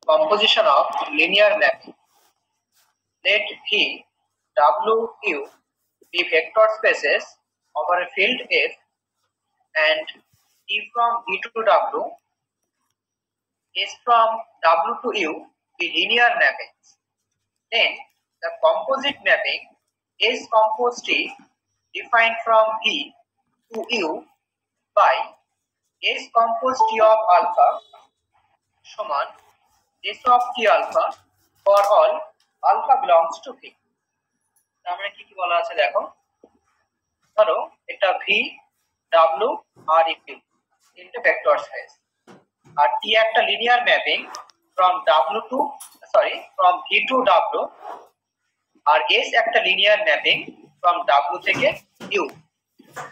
composition of linear mapping. Let V, W, U be vector spaces over a field F and E from E to W, S from W to U be linear mappings. Then the composite mapping S composed T defined from V to U by S composed T of alpha সমান S of T alpha for all alpha belongs to V. আমরা কি বলা আছে দেখো, ধরো এটা V, W আর U তিনটে ভেক্টর স্পেস আর T একটা linear mapping from V to W আর S একটা লিনিয়ার ম্যাপিং from W থেকে U।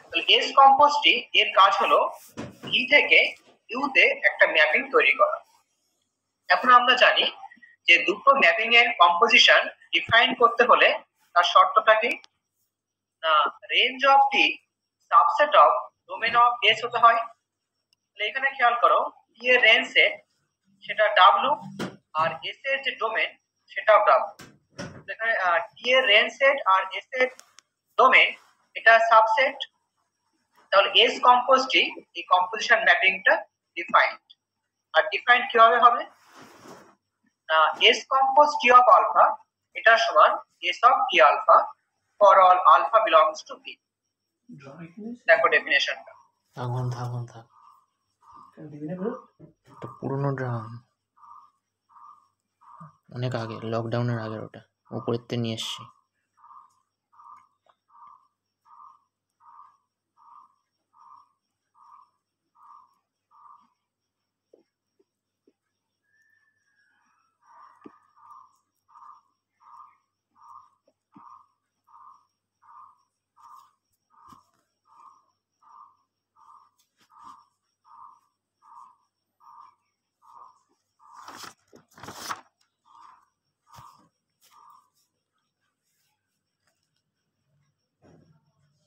তাহলে S কম্পোজ T এর কাজ হলো V থেকে U তে একটা ম্যাপিং তৈরি করা। এখন আমরা জানি যে দুটো ম্যাপিং এর কম্পোজিশন ডিফাইন করতে হলে তার শর্তটা কি, না range of T subset of domain of S হতে হয়। তাহলে এখানে খেয়াল করো টি এর রেঞ্জ সেট সেটা ডাব্লিউ আর এস এর যে ডোমেন সেটাও ডাব্লিউ। এখানে টি এর রেঞ্জ সেট আর এস এর ডোমেন এটা সাবসেট। তাহলে এস কম্পোজ টি এই কম্পোজিশন ম্যাপিংটা ডিফাইন্ড। আর ডিফাইন্ড কিভাবে হবে, S compose T of alpha এটা সমান S of T alpha for all alpha belongs to V। দেখো ডেফিনেশনটা। থাক এটা পুরনো ড্রাম, অনেক আগে, লকডাউনের আগে, ওটা উপরের থেকে নিয়ে এসছি।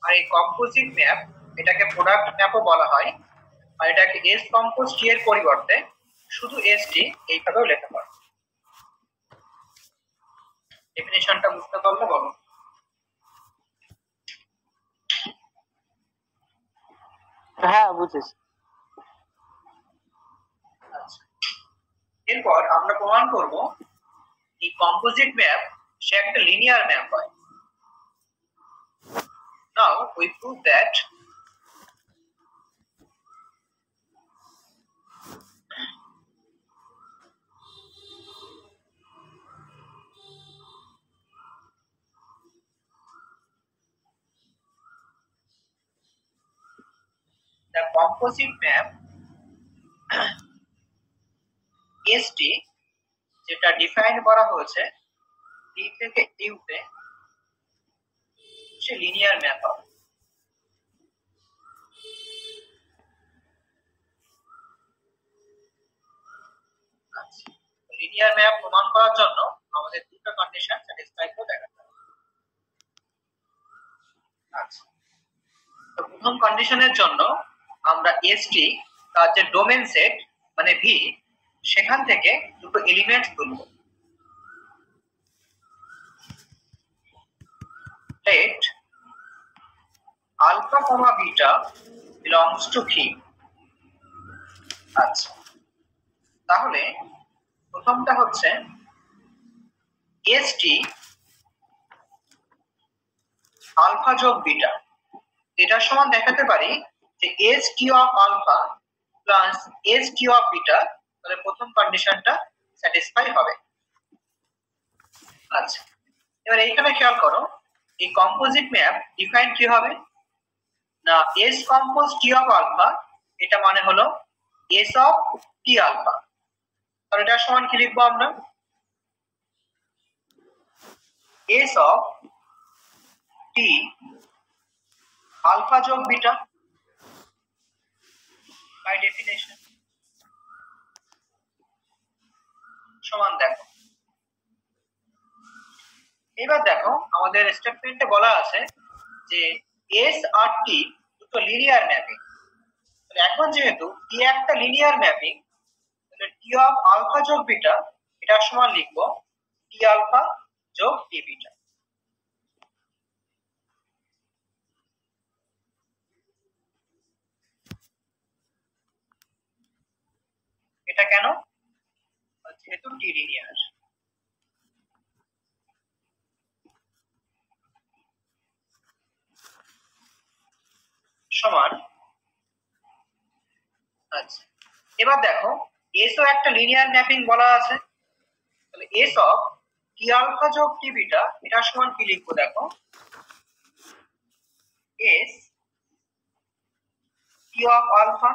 আর এই কম্পোজিট ম্যাপ এটাকে প্রোডাক্ট ম্যাপও বলা হয়। আর এটাকে এস কম্পোজ টি এর পরিবর্তে শুধু এস টি এইভাবেও লেখা হয়। ডেফিনেশনটা বুঝতে পারলে বলো। হ্যাঁ বুঝেছি। আচ্ছা, এরপর আমরা প্রমাণ করব এই কম্পোজিট ম্যাপ সে একটা লিনিয়ার ম্যাপ হয়। Now we prove that the composite map ST যেটা ডিফাইন করা হয়েছে D থেকে U তে সে লিনিয়ার ম্যাপ হবে। লিনিয়ার ম্যাপ প্রমাণ করার জন্য আমাদের দুটো কন্ডিশন স্যাটিসফাই করে দেখাতে হবে। আচ্ছা, তো প্রথম কন্ডিশনের জন্য আমরা এসটি তার যে ডোমেন সেট মানে ভি সেখান থেকে দুটো এলিমেন্ট তুলব। let alpha comma beta belongs to V। আচ্ছা, তাহলে প্রথমটা হচ্ছে এসটি আলফা যোগ বিটা, এটা সমান দেখাতে পারি যে S T of alpha plus S T of beta, তাহলে প্রথম কন্ডিশনটা স্যাটিসফাই হবে। আচ্ছা, এবার এইখানে খেয়াল করো এই কম্পোজিট ম্যাপ ডিফাইন কি হবে, না S compose T of alpha এটা মানে হলো এস অফ টি আলফা। তাহলে এটা সমান কি লিখবো আমরা, এস অফ টি আলফা যোগ বিটা বাই ডেফিনেশন সমান। দেখো এবার দেখো আমাদের স্টেটমেন্টে বলা আছে যে এস আর টি দুটো লিনিয়ার ম্যাপিং। এখন যেহেতু টি একটা লিনিয়ার ম্যাপিং, তাহলে টি অফ আলফা যোগ বিটা এটা সমান লিখবো টি আলফা যোগ টি বিটা। এটা কেন? যেহেতু টি লিনিয়ার। সমান, আচ্ছা এবার দেখো এস ও একটা লিনিয়ার ম্যাপিং বলা আছে, তাহলে এস অফ টি আলফা যোগ টি বিটা এটা সমান কি লিখবো দেখো, এস টি অফ আলফা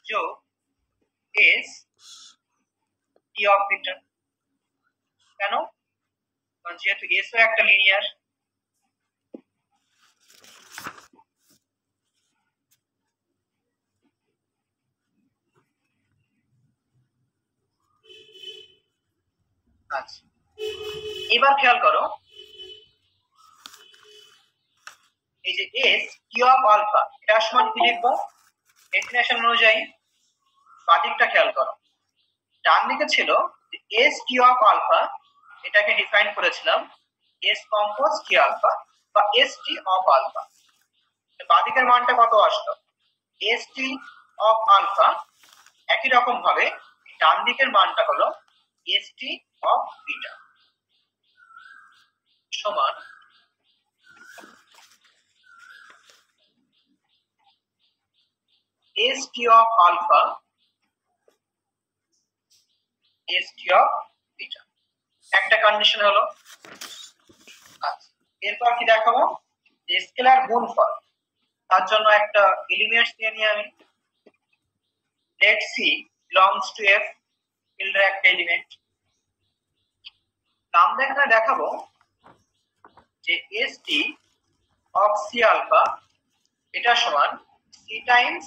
যোগ এস টি অফ বিটা। কেন? কারণ যেহেতু এস ও একটা লিনিয়ার। আচ্ছা এবার খেয়াল করো এই যে এস টি অফ আলফা এটা সমান কি লিখবো, ডেফিনেশন অনুযায়ী বাদিকটা খেয়াল করো, ডান দিকে ছিল এস টি অফ আলফা, এটাকে ডিফাইন করেছিলাম এস কম্পোজ টি আলফা বা এস টি অফ আলফা। বাদিকের মানটা কত আসলো, এস টি অফ আলফা। একই রকম ভাবে ডান দিকের মানটা হলো এস টি অফ বিটা সমান S T of alpha S T of beta. একটা কন্ডিশন হলো। আচ্ছা এরপর কি দেখাবো, স্কেলার গুণফল, তার জন্য একটা এলিমেন্টস নিয়ে নিই আমি। let c belongs to f, ফিল্ডের একটা এলিমেন্ট। নাম দেখে দেখাবো যে st of c আলফা এটা সমান c টাইমস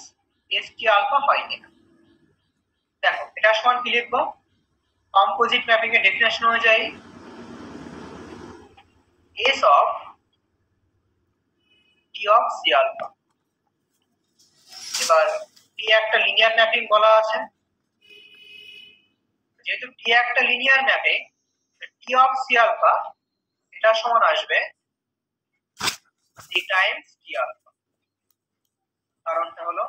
st আলফা হয় কিনা। দেখো এটা সমান কি লিখবো, কম্পোজিট ম্যাপিং এর ডেফিনেশন অনুযায়ী s of t of c alpha. এবার t একটা লিনিয়ার ম্যাপিং বলা আছে, যেহেতু t একটা linear mapping t of c alpha এটা সমান আসবে c টাইমস t আলফা। কারণটা হলো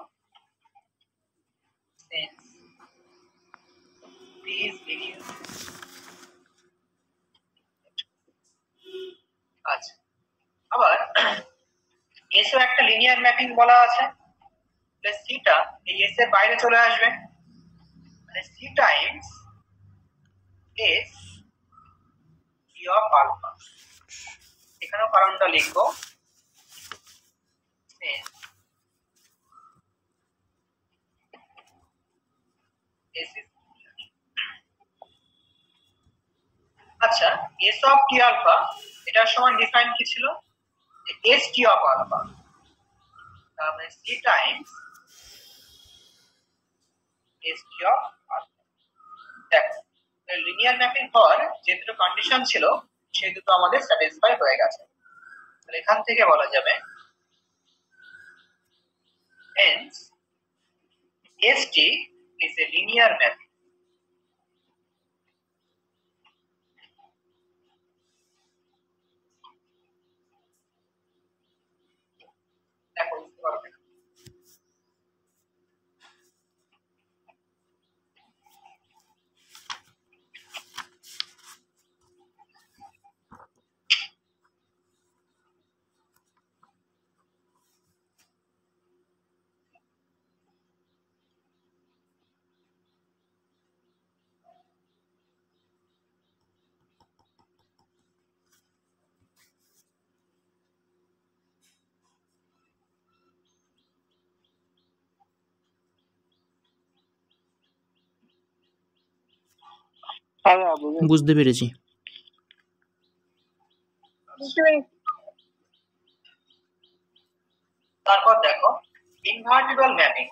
since t is linear। আচ্ছা আবার s ও একটা লিনিয়ার ম্যাপিং বলা আছে, তাহলে c টা এই s এর বাইরে চলে আসবে, মানে c times s t of alpha. এখানেও কারণটা লিখবো since s is linear। আচ্ছা s of t আলফা এটার সমান ডিফাইন কি ছিল, s t of আলফা, তার মানে c times s t of alpha. দেখো লিনিয়ার ম্যাপিং হওয়ার যে দুটো কন্ডিশন ছিল সেই দুটো আমাদের স্যাটিসফাই হয়ে গেছে, তাহলে এখান থেকে বলা যাবে hence st is a linear mapping। দেখো বুঝতে পারবে না। হ্যাঁ হ্যাঁ বুঝেছি। বুঝতে পেরেছি। তারপর দেখো ইনভার্টিবল ম্যাপিং।